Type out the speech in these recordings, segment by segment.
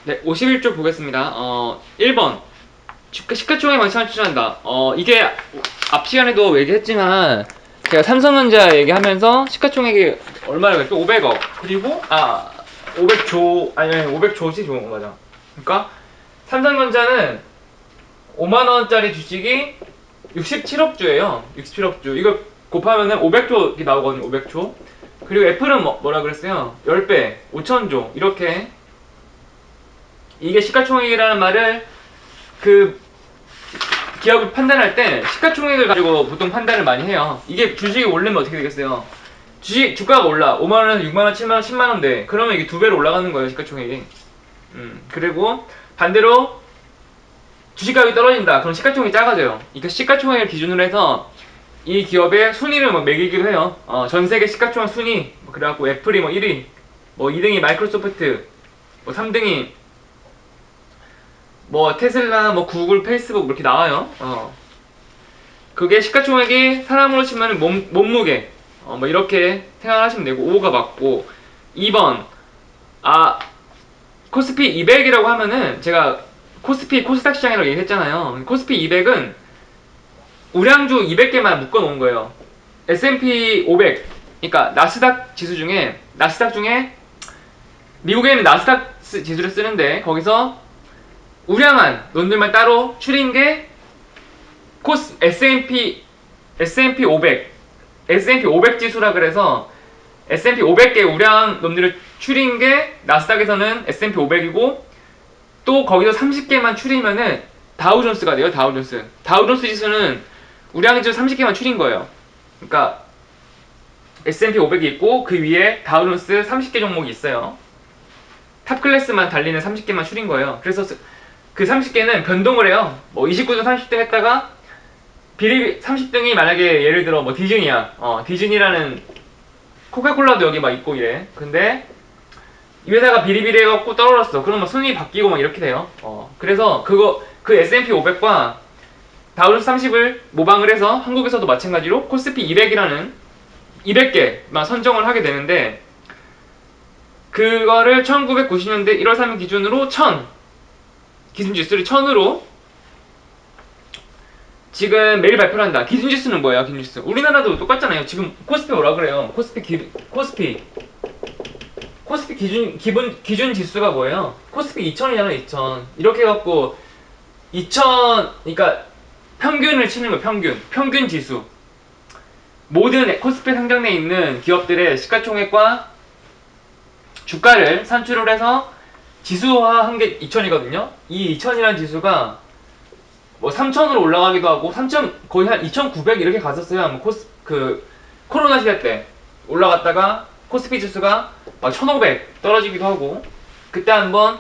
네, 51쪽 보겠습니다. 1번. 시가총액 방식을 추천한다. 이게 앞 시간에도 얘기했지만, 제가 삼성전자 얘기하면서 시가총액이 얼마라고 했죠? 500억. 그리고, 500조, 아니, 500조지, 좋은 거 맞아. 그러니까, 삼성전자는 5만원짜리 주식이 67억 주예요. 67억 주. 이거 곱하면은 500조 이렇게 나오거든요. 500조. 그리고 애플은 뭐라 그랬어요? 10배, 5천조. 이렇게. 이게 시가총액이라는 말을 그 기업을 판단할 때 시가총액을 가지고 보통 판단을 많이 해요. 이게 주식이 오르면 어떻게 되겠어요? 주가가 올라 5만원에서 6만원, 7만원, 10만원 돼. 그러면 이게 2배로 올라가는 거예요, 시가총액이. 그리고 반대로 주식가격이 떨어진다. 그럼 시가총액이 작아져요. 그러니까 시가총액을 기준으로 해서 이 기업의 순위를 매기기도 해요. 전세계 시가총액 순위. 그래갖고 애플이 1위, 2등이 마이크로소프트, 3등이 테슬라, 구글, 페이스북 이렇게 나와요. 그게 시가총액이 사람으로 치면 몸무게, 이렇게 생각하시면 되고 5가 맞고. 2번, 코스피 200이라고 하면은 제가 코스닥 시장이라고 얘기했잖아요. 코스피 200은 우량주 200개만 묶어 놓은 거예요. S&P 500, 그러니까 나스닥 중에 미국에는 나스닥 지수를 쓰는데 거기서 우량한 놈들만 따로 추린 게 S&P 500 지수라 그래서 S&P 500개 우량한 놈들을 추린 게 나스닥에서는 S&P 500이고, 또 거기서 30개만 추리면은 다우존스가 돼요. 다우존스 지수는 우량주 30개만 추린 거예요. 그러니까 S&P 500이 있고 그 위에 다우존스 30개 종목이 있어요. 탑클래스만 달리는 30개만 추린 거예요. 그래서 그 30개는 변동을 해요. 29등 30등 했다가 30등이 만약에 예를 들어 디즈니야. 디즈니라는 코카콜라도 여기 있고 이래. 근데 이 회사가 비리비리 해갖고 떨어졌어. 그러면 순위 바뀌고 이렇게 돼요. 그래서 그 S&P 500과 다우존스 30을 모방을 해서 한국에서도 마찬가지로 코스피 200이라는 200개만 선정을 하게 되는데, 그거를 1990년대 1월 3일 기준으로 기준지수를 1000으로 지금 매일 발표를 한다. 기준지수는 뭐예요? 기준지수 우리나라도 똑같잖아요. 지금 코스피 뭐라 그래요? 코스피 기준 지수가 뭐예요? 코스피 2000이잖아요. 2000 이렇게 해갖고 2000, 그러니까 평균을 치는 거예요. 평균 지수. 모든 코스피에 상장돼 있는 기업들의 시가총액과 주가를 산출을 해서 지수화한 게 2000이거든요. 이 2000이라는 지수가 3000으로 올라가기도 하고, 거의 한 2900 이렇게 갔었어요. 코로나 시대 때 올라갔다가 코스피 지수가 1500 떨어지기도 하고, 그때 한번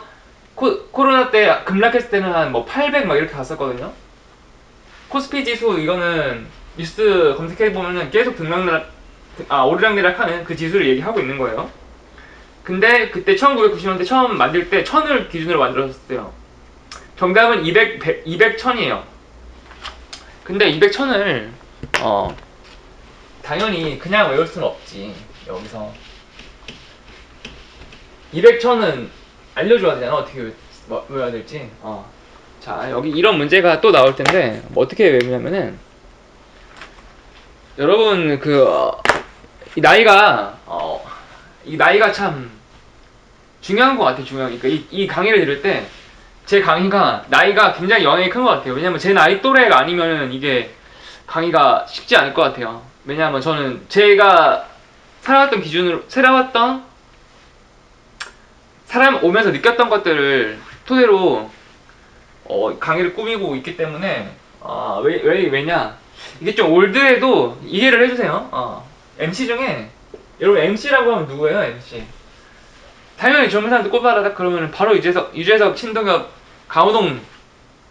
코로나 때 급락했을 때는 한 800 이렇게 갔었거든요. 코스피 지수 이거는 뉴스 검색해보면은 계속 오르락내락하는 그 지수를 얘기하고 있는 거예요. 근데 그때 1990년대 처음 만들 때 1000을 기준으로 만들었어요. 정답은 200, 1000이에요. 근데 200, 1000을 당연히 그냥 외울 수는 없지. 여기서 200, 1000은 알려줘야 되잖아. 어떻게 외워야 될지. 자, 여기 이런 문제가 또 나올 텐데 어떻게 외우냐면은, 여러분 이 나이가 참 중요한 것 같아요. 그러니까 이 강의를 들을 때 제 강의가 나이가 굉장히 영향이 큰 것 같아요. 왜냐면 제 나이 또래가 아니면은 이게 강의가 쉽지 않을 것 같아요. 왜냐면 저는 제가 살아왔던 사람 오면서 느꼈던 것들을 토대로 강의를 꾸미고 있기 때문에, 왜냐, 이게 좀 올드해도 이해를 해주세요. MC 중에 여러분 MC라고 하면 누구예요? MC 당연히 젊은 사람들 꼽아라 그러면 바로 유재석, 신동엽, 강호동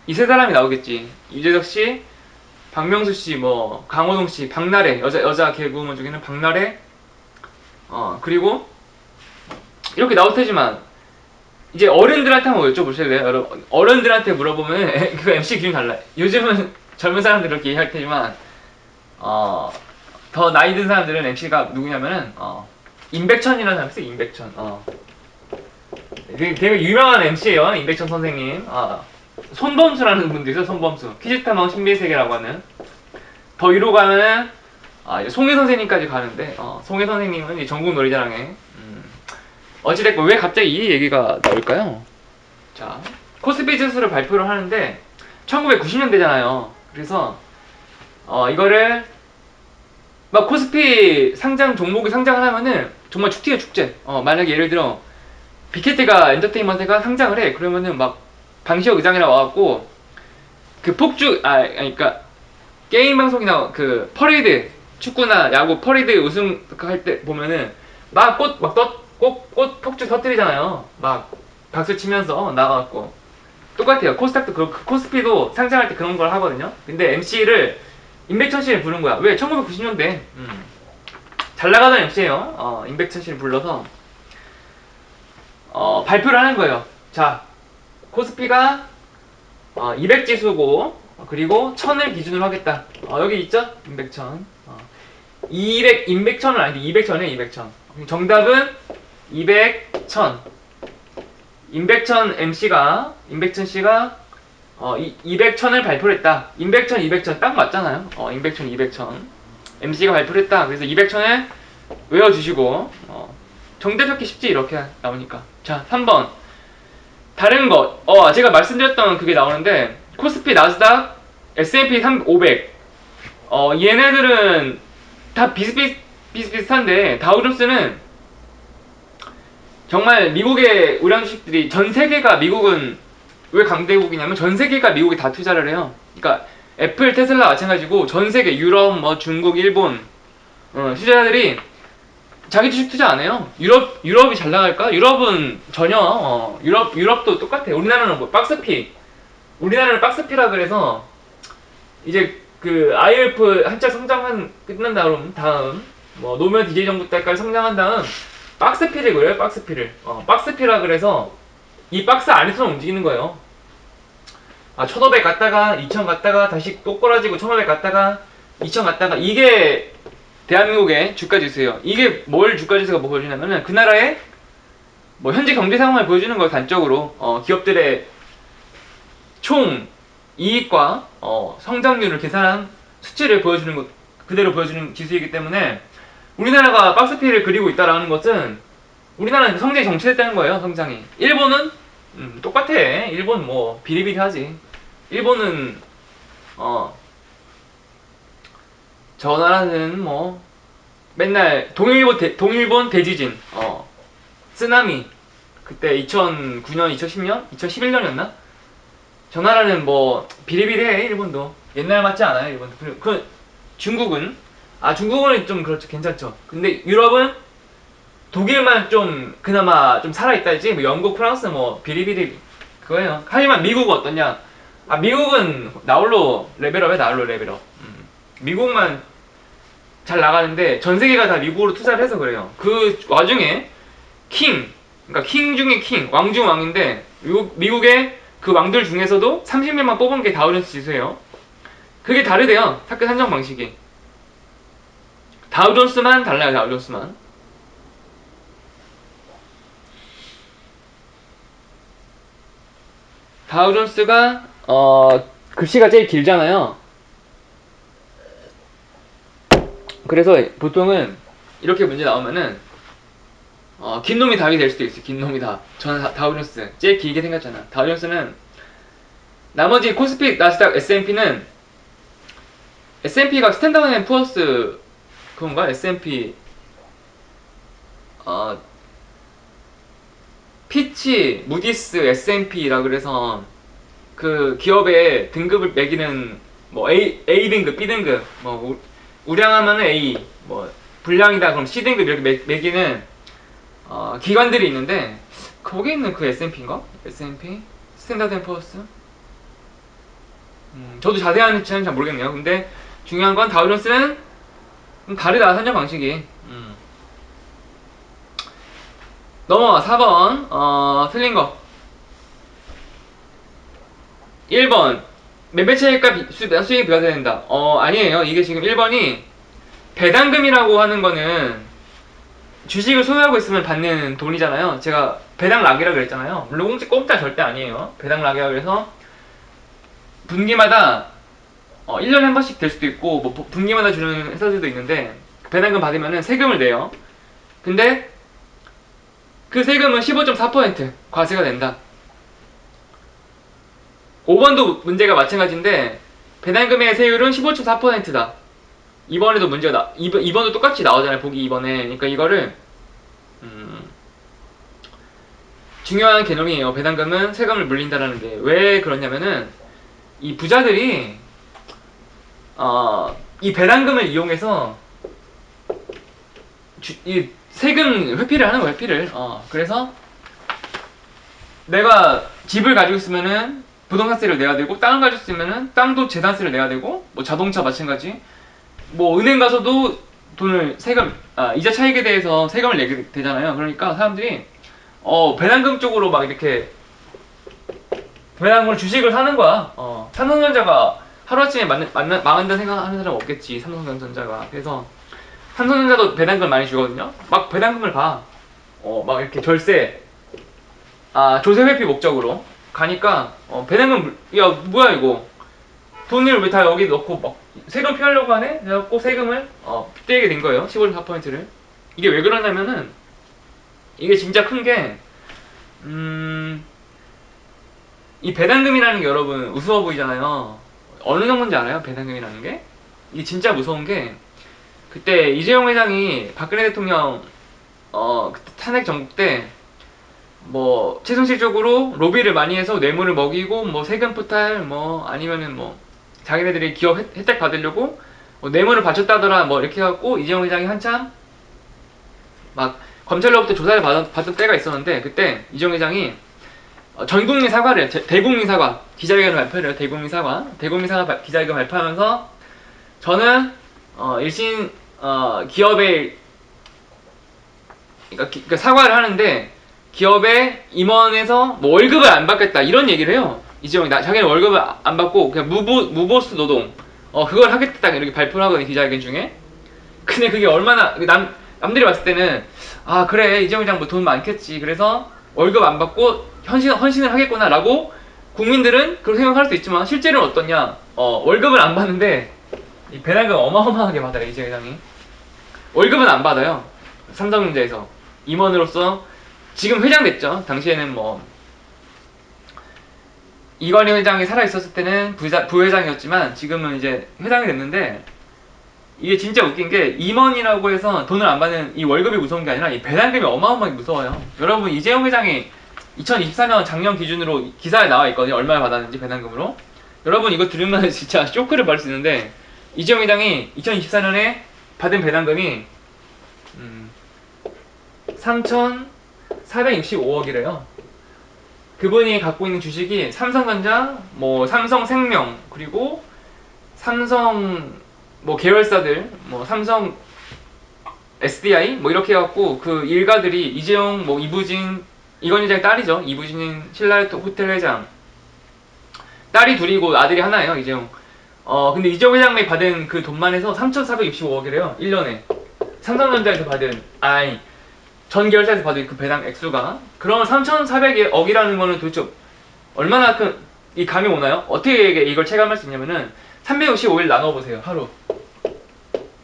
이 세 사람이 나오겠지. 유재석 씨, 박명수 씨, 강호동 씨, 박나래, 여자 개그우먼 중에는 박나래. 그리고 이렇게 나올 테지만 이제 어른들한테 한번 여쭤보실래요? 여러분, 어른들한테 물어보면 그 MC 기준이 달라요. 요즘은 젊은 사람들 이렇게 얘기할 테지만 더 나이 든 사람들은 MC가 누구냐면은 임백천이라는 사람 있어요. 임백천. 되게 유명한 MC예요. 임백천 선생님. 손범수라는 분도 있어요. 손범수. 퀴즈탐험 신비의 세계라고 하는. 더 위로 가면은 이제 송혜 선생님까지 가는데 송혜 선생님은 이제 전국 놀이자랑에 어찌됐건 왜 갑자기 이 얘기가 나올까요? 자, 코스피 지수를 발표를 하는데 1990년대잖아요. 그래서 이거를 막 코스피 상장 종목이 상장을 하면은 정말 축제예요, 축제. 만약에 예를 들어 빅히트가 엔터테인먼트가 상장을 해. 그러면은 막 방시혁 의장이랑 와갖고 그 그러니까 게임 방송이나 그 퍼레이드 축구나 야구 퍼레이드 우승할 때 보면은 막 꽃 폭죽 터뜨리잖아요. 막 박수 치면서 나가갖고 똑같아요. 코스닥도 그렇고 코스피도 상장할 때 그런 걸 하거든요. 근데 MC를 임백천 씨를 부른 거야. 왜? 1990년대 잘 나가던 MC예요. 임백천 씨를 불러서 발표를 하는 거예요. 자, 코스피가 200지수고 그리고 1000을 기준으로 하겠다. 여기 있죠? 임백천. 임백천은 아닌데 200천이에요. 200천. 정답은 200, 1000. 임백천 씨가 200, 1000을 발표를 했다. 임백천, 200천 딱 맞잖아요. 임백천, 200천. MC가 발표를 했다. 그래서 200, 1000을 외워주시고 정답찾기 쉽지 이렇게 나오니까. 자, 3번. 다른 것. 제가 말씀드렸던 그게 나오는데 코스피, 나스닥, S&P 500. 얘네들은 다 비슷비슷한데 다우존스는 정말 미국의 우량 주식들이 전 세계가 미국은 왜 강대국이냐면 전 세계가 미국에 다 투자를 해요. 그러니까 애플, 테슬라 마찬가지고 전 세계 유럽, 중국, 일본 투자자들이 자기 주식 투자 안 해요. 유럽이 잘 나갈까? 유럽은 전혀 유럽도 똑같아요. 우리나라는 뭐 박스피. 우리나라는 박스피라 그래서 이제 그 IMF 한차 성장한 끝난 다음 뭐 노무현 DJ 정부 때까지 성장한 다음 박스피를 그래요. 박스피라 그래서 이 박스 안에서만 움직이는 거예요. 1500 갔다가 2000 갔다가 다시 또 꼬라지고 1500 갔다가 2000 갔다가 이게 대한민국의 주가지수예요. 이게 뭘 주가지수가 뭐 보여주냐면은 그 나라의 뭐 현재 경제 상황을 보여주는 거 단적으로 기업들의 총 이익과 성장률을 계산한 수치를 보여주는 것 그대로 보여주는 지수이기 때문에 우리나라가 박스피를 그리고 있다라는 것은 우리나라는 성장이 정체됐다는 거예요. 성장이. 일본은 똑같아. 일본 뭐 비리비리하지. 일본은 저 나라는 뭐 맨날 동일본 대지진, 쓰나미 그때 2009년, 2010년, 2011년이었나? 저 나라는 뭐 비리비리해. 일본도 옛날 맞지 않아요. 일본도. 중국은 중국은 좀 그렇죠. 괜찮죠. 근데 유럽은 독일만 좀 그나마 좀 살아있다지 뭐 영국, 프랑스 뭐 비리비리 그거예요. 하지만 미국은 어떠냐? 미국은 나홀로 레벨업에 나홀로 레벨업. 미국만 잘 나가는데 전 세계가 다 미국으로 투자를 해서 그래요. 그 와중에 그러니까 킹 중에 킹, 왕 중 왕인데 미국의 그 왕들 중에서도 30명만 뽑은 게 다우존스 지수예요. 그게 다르대요. 학교 산정 방식이. 다우존스만 달라요. 다우존스만. 다우존스가 글씨가 제일 길잖아요. 그래서 보통은 이렇게 문제 나오면은 긴 놈이 답이 될 수도 있어요. 긴 놈이 답. 저는 다우존스 제일 길게 생겼잖아. 다우존스는 나머지 코스피, 나스닥, S&P는 S&P가 스탠다드 앤 푸어스 그건가? S&P 피치, 무디스, S&P라 그래서 그 기업의 등급을 매기는 뭐 A 등급, B 등급 뭐 우량하면 A, 뭐 불량이다 그럼 C 등급 이렇게 매기는 기관들이 있는데 거기 있는 그 S&P인가? S&P? 스탠다드 앤 푸어스? 저도 자세한 위치는 잘 모르겠네요. 근데 중요한 건 다우존스는 다르다 산정 방식이. 넘어가 4번 틀린 거 1번 매매 차익과 수익이 비교된다. 아니에요. 이게 지금 1번이 배당금이라고 하는 거는 주식을 소유하고 있으면 받는 돈이잖아요. 제가 배당락이라 그랬잖아요. 물론 공짜 절대 아니에요. 배당락이라 그래서 분기마다 1년에 한 번씩 될 수도 있고 뭐 분기마다 주는 회사들도 있는데 배당금 받으면은 세금을 내요. 근데 그 세금은 15.4% 과세가 된다. 5번도 문제가 마찬가지인데 배당금의 세율은 15.4%다. 이번에도 문제가 2번도 똑같이 나오잖아요. 보기 2번에. 그러니까 이거를 중요한 개념이에요. 배당금은 세금을 물린다라는 게. 왜 그러냐면은 이 부자들이 이 배당금을 이용해서 이 세금 회피를 하는 거야, 회피를. 그래서 내가 집을 가지고 있으면은 부동산세를 내야 되고, 땅을 가지고 있으면은 땅도 재산세를 내야 되고, 뭐 자동차 마찬가지. 뭐 은행 가서도 돈을 이자 차익에 대해서 세금을 내게 되잖아요. 그러니까 사람들이 배당금 쪽으로 막 이렇게 배당금을 주식을 사는 거야. 삼성전자가 하루아침에 망한다는 생각하는 사람 없겠지. 삼성전자가. 그래서 삼성전자도 배당금 많이 주거든요. 막 배당금을 막 이렇게 절세, 조세 회피 목적으로 가니까 배당금 야 뭐야 이거 돈을 왜 다 여기 넣고 막 세금 피하려고 하네? 그래갖고 세금을 떼게 된 거예요. 15.4%를. 이게 왜 그러냐면은 이게 진짜 큰 게 이 배당금이라는 게 여러분 우스워 보이잖아요. 어느 정도인지 알아요? 배당금이라는 게? 이게 진짜 무서운 게 그때 이재용 회장이 박근혜 대통령 그때 탄핵 정부 때 뭐 최순실 쪽으로 로비를 많이 해서 뇌물을 먹이고 뭐 세금 포탈 뭐 아니면은 뭐 자기네들이 기업 혜택 받으려고 뭐 뇌물을 바쳤다더라 뭐 이렇게 해갖고 이재용 회장이 한참 막 검찰로부터 조사를 받은 때가 있었는데 그때 이재용 회장이 전국민 사과를 대국민 사과 기자회견을 발표를 해요. 대국민 사과 기자회견 발표하면서 저는 일신 기업에 그러니까 사과를 하는데 기업에 임원에서 뭐 월급을 안 받겠다 이런 얘기를 해요. 이재용이 자기는 월급을 안 받고 그냥 무보수 노동 그걸 하겠다 이렇게 발표를 하거든요. 기자회견 중에. 근데 그게 얼마나 남들이 봤을 때는 그래 이재용 회장 뭐 돈 많겠지 그래서 월급 안 받고 헌신을 하겠구나 라고 국민들은 그렇게 생각할 수 있지만 실제로는 어떠냐 월급을 안 받는데 이 배당금 어마어마하게 받아요. 이재용 회장이 월급은 안 받아요. 삼성전자에서 임원으로서 지금 회장 됐죠. 당시에는 뭐 이건희 회장이 살아있었을 때는 부회장이었지만 지금은 이제 회장이 됐는데 이게 진짜 웃긴 게 임원이라고 해서 돈을 안 받는 이 월급이 무서운 게 아니라 이 배당금이 어마어마하게 무서워요. 여러분 이재용 회장이 2024년 작년 기준으로 기사에 나와 있거든요. 얼마를 받았는지 배당금으로. 여러분 이거 들으면 진짜 쇼크를 받을 수 있는데 이재용 회장이 2024년에 받은 배당금이 3,465억이래요. 그분이 갖고 있는 주식이 삼성전자, 뭐 삼성생명, 그리고 삼성 뭐 계열사들, 뭐 삼성 SDI 뭐 이렇게 해갖고 그 일가들이 이재용, 뭐 이부진, 이건희 회장의 딸이죠. 이부진 신라 호텔 회장 딸이 둘이고 아들이 하나예요. 이재용. 근데 이재용 회장이 받은 그 돈만 해서 3,465억이래요. 1년에. 삼성전자에서 받은 전 계열사에서 받은 그 배당 액수가. 그러면 3,400억이라는 거는 도대체 얼마나 큰 이 감이 오나요? 어떻게 이걸 체감할 수 있냐면은 365일 나눠보세요. 하루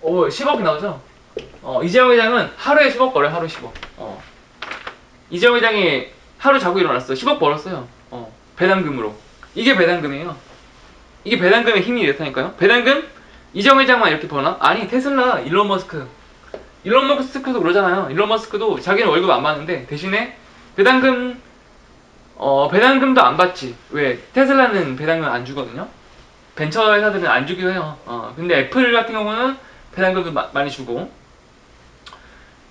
10억이 나오죠? 이재용 회장은 하루에 10억 벌어요. 하루 10억. 이재용 회장이 하루 자고 일어났어. 10억 벌었어요. 배당금으로. 이게 배당금이에요. 이게 배당금의 힘이 이렇다니까요. 배당금? 이재용 회장만 이렇게 버나? 아니 테슬라 일론 머스크도 그러잖아요. 일론 머스크도 자기는 월급 안 받는데 대신에 배당금도 안 받지. 왜? 테슬라는 배당금 안 주거든요. 벤처 회사들은 안 주기도 해요. 근데 애플 같은 경우는 배당금도 많이 주고.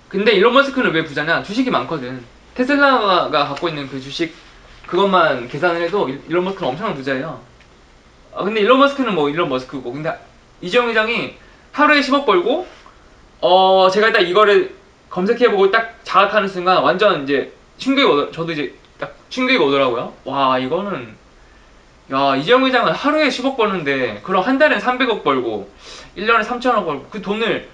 근데 일론 머스크는 왜 부자냐? 주식이 많거든. 테슬라가 갖고 있는 그 주식 그것만 계산을 해도 일론 머스크는 엄청난 부자예요. 근데 일론 머스크는 뭐 일론 머스크고. 근데 이재용 회장이 하루에 10억 벌고 제가 일단 이거를 검색해보고 딱 자각하는 순간 완전 이제 저도 이제 딱 충격이 오더라고요. 와 이거는 야 이재용 회장은 하루에 10억 버는데 그럼 한 달엔 300억 벌고 1년에 3천억 벌고 그 돈을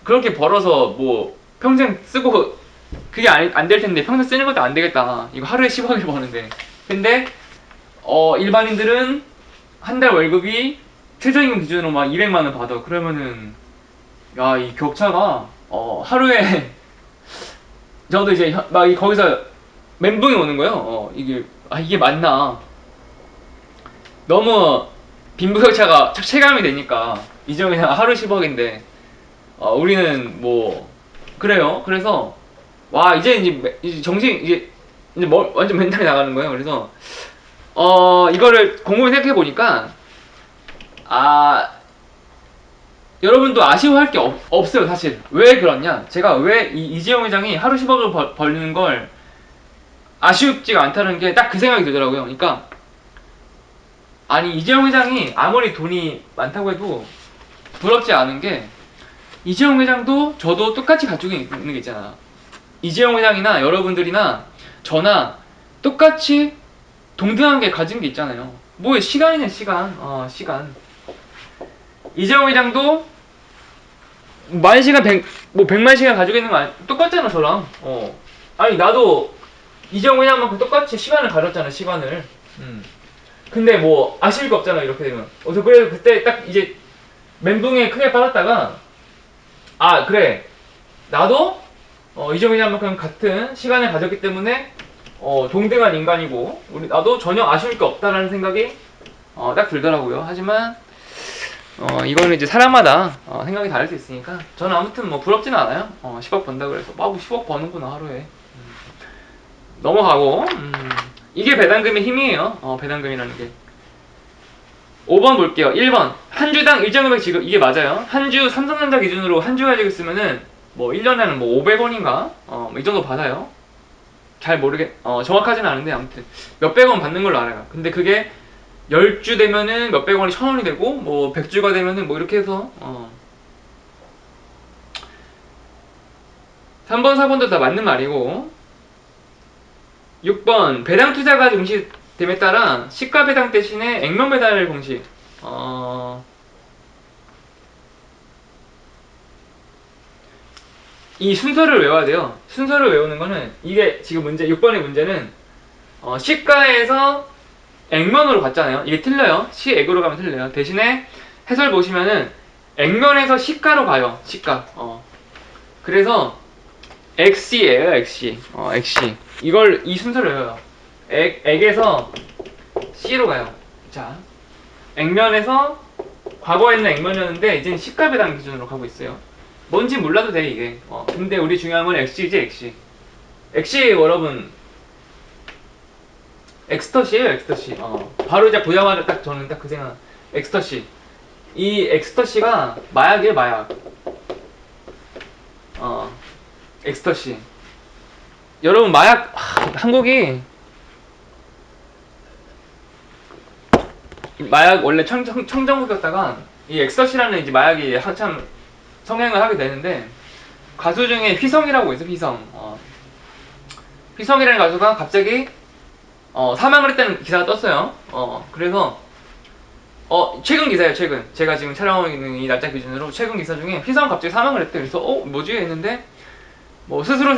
그렇게 벌어서 뭐 평생 쓰고 그게 안 될 텐데 평생 쓰는 것도 안 되겠다. 이거 하루에 10억을 버는데. 근데 일반인들은 한 달 월급이 최저임금 기준으로 막 200만 원 받아. 그러면은 야, 이 격차가 하루에 저도 이제 막 거기서 멘붕이 오는 거예요. 이게 맞나? 너무 빈부격차가 체감이 되니까 이제 그냥 하루 10억인데 우리는 뭐 그래요. 그래서 와 이제 정신 이제 완전 멘탈이 나가는 거예요. 그래서 이거를 곰곰이 생각해 보니까 여러분도 아쉬워할 게 없어요. 사실 왜 그러냐, 제가 왜 이재용 회장이 하루 10억을 벌는 걸 아쉽지가 않다는 게 딱 그 생각이 들더라고요. 그러니까 아니, 이재용 회장이 아무리 돈이 많다고 해도 부럽지 않은 게, 이재용 회장도 저도 똑같이 가지고 있는 게 있잖아. 이재용 회장이나 여러분들이나 저나 똑같이 동등한 게 가진 게 있잖아요. 뭐 시간이네, 시간. 시간. 이재용 회장도 만 시간, 100만 시간 가지고 있는 거 똑같잖아, 저랑. 아니, 나도 이재용 회장만큼 똑같이 시간을 가졌잖아, 시간을. 근데 뭐 아쉬울 거 없잖아, 이렇게 되면. 그래서 그때 딱 이제 멘붕에 크게 빠졌다가, 그래, 나도 이재용 회장만큼 같은 시간을 가졌기 때문에 동등한 인간이고, 나도 전혀 아쉬울 게 없다라는 생각이 딱 들더라고요. 하지만 이거는 이제 사람마다 생각이 다를 수 있으니까 저는 아무튼 뭐 부럽지는 않아요. 10억 번다고 그래서 10억 버는구나 하루에. 넘어가고, 이게 배당금의 힘이에요. 배당금이라는 게. 5번 볼게요. 1번 한 주당 일정 금액 지급. 이게 맞아요. 한 주 삼성전자 기준으로 한 주 가지고 있으면은 뭐 1년에는 뭐 500원인가 이 정도 받아요. 잘 정확하진 않은데 아무튼 몇백 원 받는 걸로 알아요. 근데 그게 10주 되면은 몇백 원이 1000원이 되고, 뭐 100주가 되면은 뭐 이렇게 해서 3번 4번도 다 맞는 말이고, 6번 배당 투자가 공시됨에 따라 시가 배당 대신에 액면 배달 공시. 이 순서를 외워야 돼요. 순서를 외우는 거는, 이게 지금 6번의 문제는 시가에서 액면으로 갔잖아요. 이게 틀려요. 시액으로 가면 틀려요. 대신에 해설 보시면은 액면에서 시가로 가요. 시가. 그래서 엑시예요. 엑시. 엑시. 이 순서를 외워요. 액에서 C로 가요. 자, 액면에서 과거에는 액면이었는데 이제는 시가 배당 기준으로 가고 있어요. 뭔지 몰라도 돼, 이게. 근데 우리 중요한 건 엑시지, 엑시. 엑시 여러분, 엑스터시예요, 엑스터시. 바로 이제 보자마자 저는 딱 그 생각. 엑스터시. 이 엑스터시가 마약이에요, 마약. 엑스터시. 여러분, 한국이 마약 원래 청정국이었다가 이 엑스터시라는 이제 마약이 한참 성행을 하게 되는데, 가수 중에 휘성이라고 있어, 휘성. 휘성이라는 가수가 갑자기 사망을 했다는 기사가 떴어요. 그래서 최근 기사예요, 최근. 제가 지금 촬영하고 있는 이 날짜 기준으로 최근 기사 중에 휘성 갑자기 사망을 했대. 그래서 뭐지 했는데, 뭐 스스로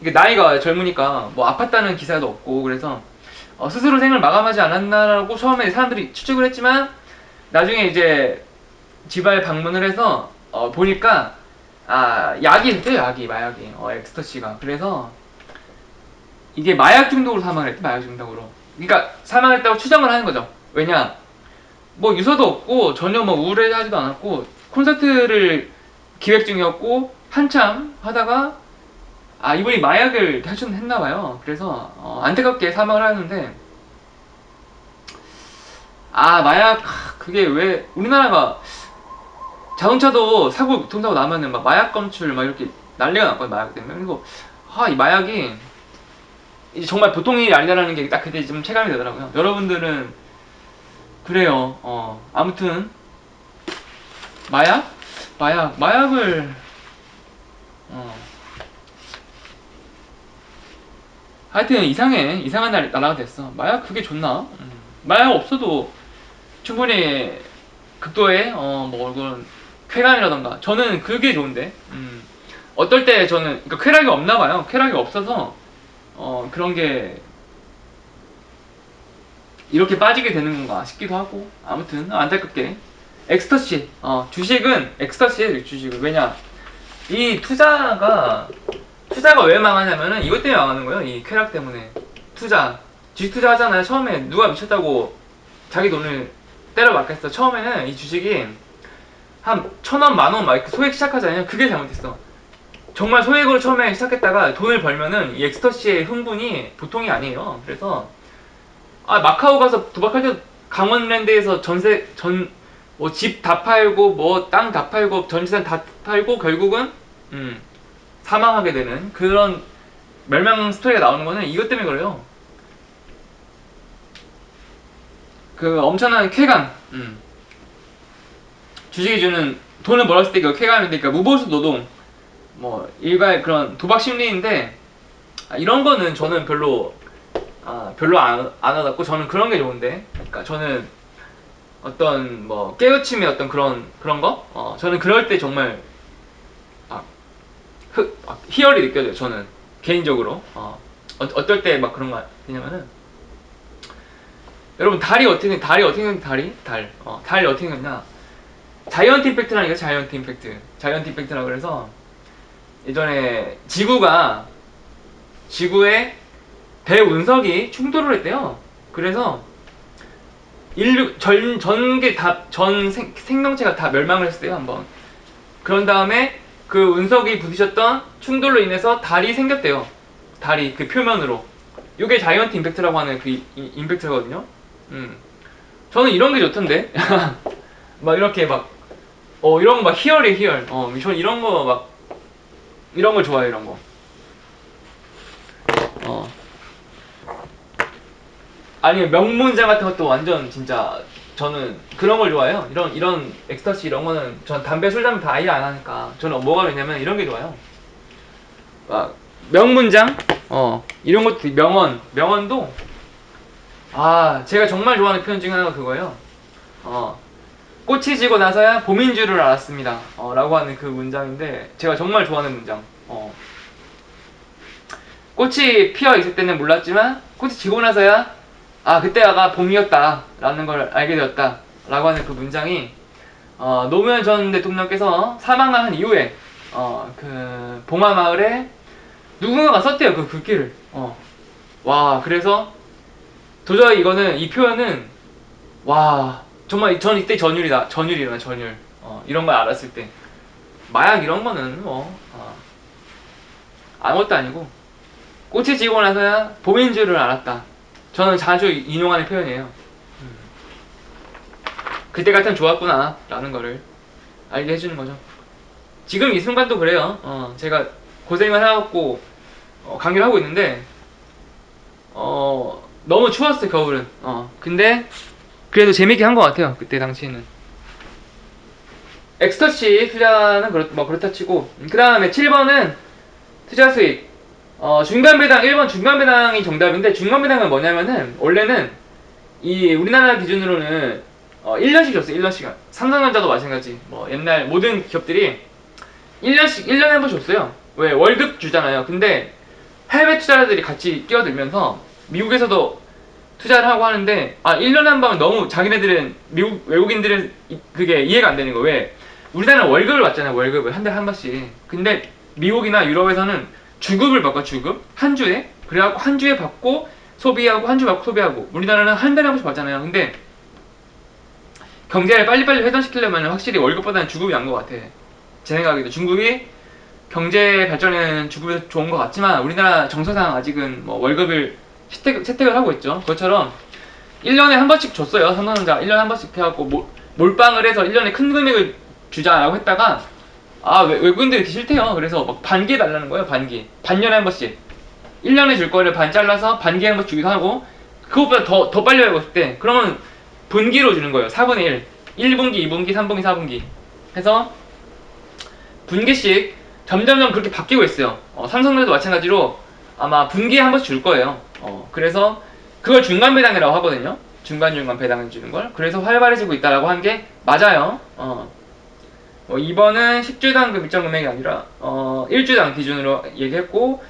이게 나이가 젊으니까 뭐 아팠다는 기사도 없고, 그래서 스스로 생을 마감하지 않았나라고 처음에 사람들이 추측을 했지만, 나중에 이제 집에 방문을 해서 보니까 약이 있대요, 마약이. 엑스터시가. 그래서 이게 마약 중독으로 사망을 했대, 마약 중독으로. 그러니까 사망했다고 추정을 하는 거죠. 왜냐, 뭐 유서도 없고 전혀 뭐 우울해하지도 않았고, 콘서트를 기획 중이었고 한참 하다가 이분이 마약을 했나봐요. 그래서 안타깝게 사망을 하는데, 마약, 그게 왜 우리나라가 자동차도 교통사고 나면은 막 마약 검출 막 이렇게 난리가 났거든요, 마약 때문에. 그리고 이 마약이 이제 정말 보통 일이 아니다라는 게 딱 그때 좀 체감이 되더라고요. 여러분들은 그래요. 아무튼 마약을 하여튼 이상한 나라가 됐어. 마약 그게 좋나? 마약 없어도 충분히 극도의 뭐 그런 쾌감이라던가, 저는 그게 좋은데. 어떨 때 저는 그러니까 쾌락이 없나 봐요. 쾌락이 없어서 그런 게 이렇게 빠지게 되는 건가 싶기도 하고 아무튼 안타깝게 엑스터시 주식은 엑스터시예요. 주식은 왜냐 이 투자가 왜 망하냐면은 이것 때문에 망하는 거예요. 이 쾌락 때문에 주식 투자하잖아요. 처음에 누가 미쳤다고 자기 돈을 때려 맞겠어. 처음에는 이 주식이 한 1,000원, 만원 막 이렇게 소액 시작하잖아요. 그게 잘못됐어. 정말 소액으로 처음에 시작했다가 돈을 벌면은 이 엑스터시의 흥분이 보통이 아니에요. 그래서 마카오 가서 도박할 때 강원랜드에서 뭐 집 다 팔고 뭐 땅 다 팔고 전재산 다 팔고 결국은 사망하게 되는 그런 멸망 스토리가 나오는 거는 이것 때문에 그래요. 그 엄청난 쾌감, 주식이 주는 돈을 벌었을 때 그 쾌감인데, 그러니까 무보수 노동, 뭐 일가의 그런 도박 심리인데 이런 거는 저는 별로 안 와닿고 저는 그런 게 좋은데, 그러니까 저는 어떤 뭐 깨우침의 어떤 그런 거, 저는 그럴 때 정말 희열이 느껴져요. 저는 개인적으로 어떨 때 막 그런 거 되냐면은 여러분 달이 어떻게 생겼냐 달이 어떻게 생겼냐 자이언트 임팩트라는 게 자이언트 임팩트라 그래서 예전에 지구에 대운석이 충돌을 했대요. 그래서 인류 전 생명체가 다 멸망을 했어요 한번. 그런 다음에 그 운석이 부딪혔던 충돌로 인해서 달이 생겼대요. 달이 그 표면으로. 이게 자이언트 임팩트라고 하는 그 임팩트거든요. 저는 이런 게 좋던데. 막 이렇게 이런 거 막 희열이에요, 희열. 저는 이런 걸 좋아해요, 이런 거. 아니면 명문장 같은 것도 완전 진짜 저는 그런 걸 좋아해요. 이런 엑스터시 이런 거는 전 술, 담배 다 아예 안 하니까 저는 뭐가 좋냐면 이런 게 좋아요. 명문장, 이런 것도 명언도 제가 정말 좋아하는 표현 중에 하나가 그거예요. 꽃이 지고 나서야 봄인 줄을 알았습니다. 라고 하는 그 문장인데 제가 정말 좋아하는 문장. 꽃이 피어 있을 때는 몰랐지만 꽃이 지고 나서야 그때가 봄이었다 라는 걸 알게 되었다 라고 하는 그 문장이 노무현 전 대통령께서 사망한 이후에 그 봉화마을에 누군가가 썼대요. 그 글귀를. 그래서 도저히 이 표현은 정말 전 이때 전율. 이런 걸 알았을 때 마약 이런 거는 아무것도 아니고 꽃이 지고 나서야 봄인 줄을 알았다. 저는 자주 인용하는 표현이에요. 그때 같으면 좋았구나 라는 거를 알게 해주는 거죠. 지금 이 순간도 그래요. 제가 고생을 해갖고 강의를 하고 있는데 너무 추웠어요 겨울은. 근데 그래도 재밌게 한 것 같아요 그때 당시에는. 엑스터시 투자는 그렇다 치고, 그 다음에 7번은 투자 수익. 중간배당 1번 중간배당이 정답인데, 중간배당은 뭐냐면은 원래는 이 우리나라 기준으로는 1년씩 줬어요. 1년씩. 삼성전자도 마찬가지. 뭐 옛날 모든 기업들이 1년에 한 번 줬어요. 왜? 월급 주잖아요. 근데 해외 투자자들이 같이 뛰어들면서 미국에서도 투자를 하고 하는데 1년에 한 번은 너무 자기네들은 외국인들은 그게 이해가 안 되는 거예요. 왜? 우리나라는 월급을 받잖아요. 월급을 한 달에 한 번씩. 근데 미국이나 유럽에서는 주급을 받고 주급 한 주에. 그래갖고 한 주에 받고 소비하고 한 주 받고 소비하고. 우리나라는 한 달에 한 번씩 받잖아요. 근데 경제를 빨리빨리 회전시키려면 확실히 월급보다는 주급이 나은 것 같아. 제 생각에도 중국이 경제 발전에는 주급이 좋은 것 같지만 우리나라 정서상 아직은 뭐 월급을 채택을 하고 있죠. 그것처럼 1년에 한 번씩 줬어요. 삼성전자 1년에 한 번씩 해갖고 몰빵을 해서 1년에 큰 금액을 주자라고 했다가 외국인들이 이렇게 싫대요. 그래서 막 반기에 달라는 거예요. 반년에 한 번씩 1년에 줄 거를 반 잘라서 반기에 한 번씩 주기도 하고, 그것보다 더 빨리 알고 싶대. 그러면 분기로 주는 거예요. 4분의 1 1분기 2분기 3분기 4분기 해서 분기씩 점점점 그렇게 바뀌고 있어요. 삼성전자도 마찬가지로 아마 분기에 한 번씩 줄 거예요. 그래서 그걸 중간 배당이라고 하거든요. 중간 배당을 주는 걸. 그래서 활발해지고 있다라고 한 게 맞아요. 2번은 10주당 그 일정 금액이 아니라 1주당 기준으로 얘기했고,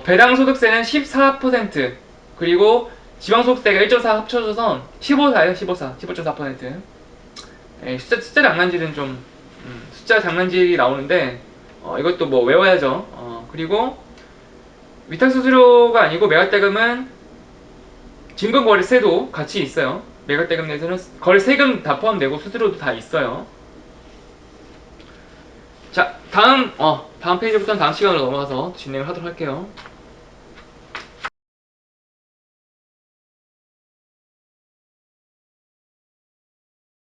배당 소득세는 14%, 그리고 지방소득세가 1.4 합쳐져서 15사예요. 15.4%. 숫자 장난질은 좀 숫자 장난질이 나오는데 이것도 뭐 외워야죠. 그리고 위탁수수료가 아니고 매각대금은 증권거래세도 같이 있어요. 매각대금 내에서는 거래세금 다 포함되고 수수료도 다 있어요. 자, 다음 페이지부터는 다음 시간으로 넘어가서 진행을 하도록 할게요.